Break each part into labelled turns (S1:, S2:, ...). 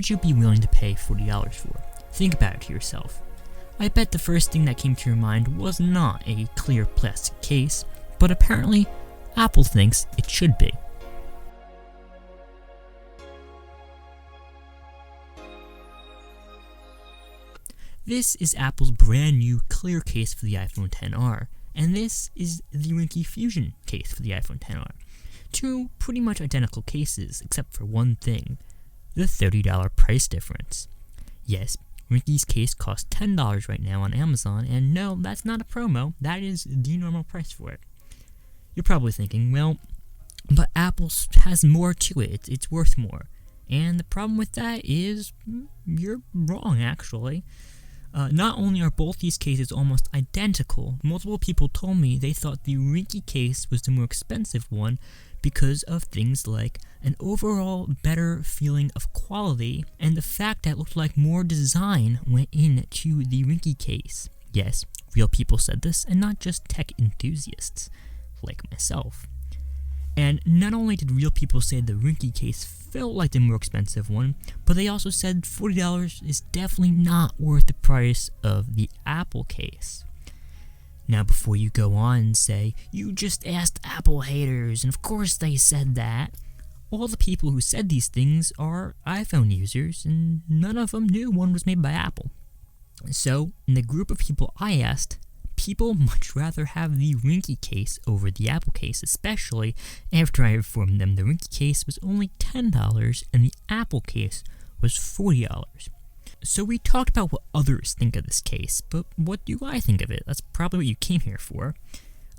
S1: would you be willing to pay $40 for? Think about it to yourself. I bet the first thing that came to your mind was not a clear plastic case, but apparently Apple thinks it should be. This is Apple's brand new clear case for the iPhone XR, and this is the Ringke Fusion case for the iPhone XR. Two pretty much identical cases, except for one thing, the $30 price difference. Yes, Ringke's case costs $10 right now on Amazon, and no, that's not a promo, that is the normal price for it. You're probably thinking, well, but Apple has more to it, it's worth more. And the problem with that is, you're wrong actually. Not only are both these cases almost identical, multiple people told me they thought the Ringke case was the more expensive one because of things like an overall better feeling of quality and the fact that it looked like more design went into the Ringke case. Yes, real people said this, and not just tech enthusiasts like myself. And not only did real people say the Ringke case felt like the more expensive one, but they also said $40 is definitely not worth the price of the Apple case. Now before you go on and say, you just asked Apple haters, and of course they said that, all the people who said these things are iPhone users, and none of them knew one was made by Apple. So, in the group of people I asked, people much rather have the Ringke case over the Apple case, especially after I informed them the Ringke case was only $10 and the Apple case was $40. So we talked about what others think of this case, but what do I think of it? That's probably what you came here for.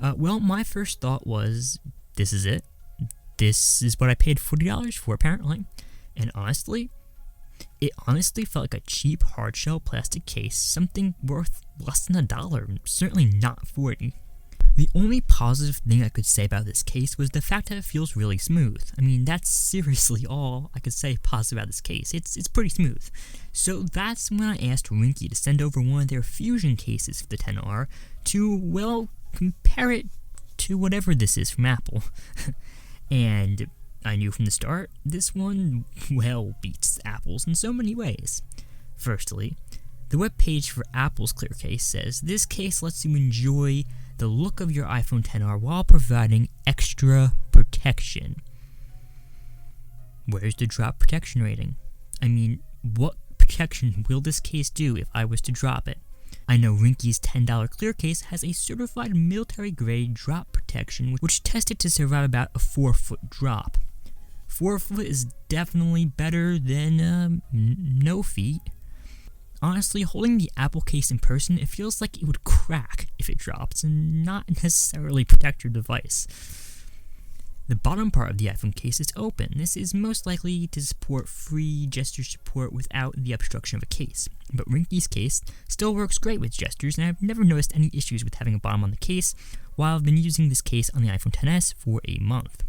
S1: Well, my first thought was, this is it. This is what I paid $40 for, apparently. And honestly, it honestly felt like a cheap hardshell plastic case, something worth less than $1, certainly not $40. The only positive thing I could say about this case was the fact that it feels really smooth. I mean, that's seriously all I could say positive about this case. It's pretty smooth. So that's when I asked Ringke to send over one of their Fusion cases for the XR to, well, compare it to whatever this is from Apple. And I knew from the start, this one, well, beats Apple's in so many ways. Firstly, the webpage for Apple's clear case says, this case lets you enjoy the look of your iPhone XR while providing extra protection. Where's the drop protection rating? I mean, what protection will this case do if I was to drop it? I know Ringke's $10 clear case has a certified military-grade drop protection, which tested to survive about a 4-foot drop. 4 foot is definitely better than no feet. Honestly, holding the Apple case in person, it feels like it would crack if it drops and not necessarily protect your device. The bottom part of the iPhone case is open. This is most likely to support free gesture support without the obstruction of a case. But Ringke's case still works great with gestures, and I've never noticed any issues with having a bottom on the case while I've been using this case on the iPhone XS for a month.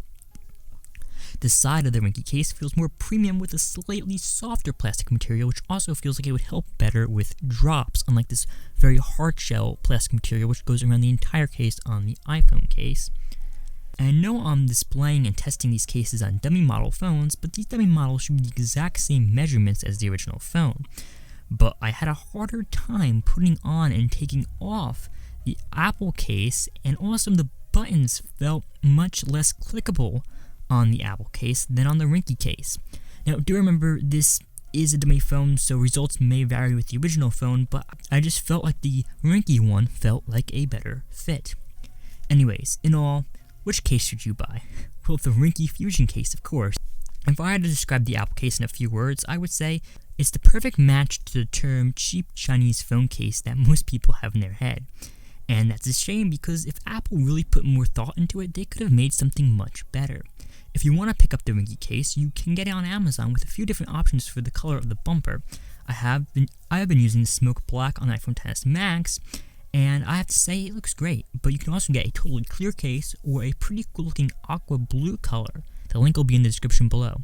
S1: The side of the Ringke case feels more premium with a slightly softer plastic material, which also feels like it would help better with drops, unlike this very hard shell plastic material which goes around the entire case on the iPhone case. And I know I'm displaying and testing these cases on dummy model phones, but these dummy models should be the exact same measurements as the original phone. But I had a harder time putting on and taking off the Apple case, and also the buttons felt much less clickable on the Apple case than on the Ringke case. Now, do remember this is a dummy phone, so results may vary with the original phone, but I just felt like the Ringke one felt like a better fit. Anyways, in all, which case should you buy? Well, the Ringke Fusion case, of course. If I had to describe the Apple case in a few words, I would say it's the perfect match to the term cheap Chinese phone case that most people have in their head. And that's a shame because if Apple really put more thought into it, they could have made something much better. If you want to pick up the Ringke case, you can get it on Amazon with a few different options for the color of the bumper. I have been using the Smoke Black on iPhone XS Max, and I have to say it looks great, but you can also get a totally clear case or a pretty cool looking aqua blue color. The link will be in the description below.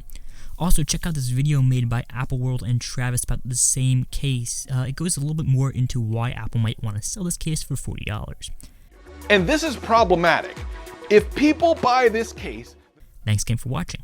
S1: Also, check out this video made by Apple World and Travis about the same case. It goes a little bit more into why Apple might want to sell this case for $40.
S2: And this is problematic. If people buy this case...
S1: Thanks again for watching.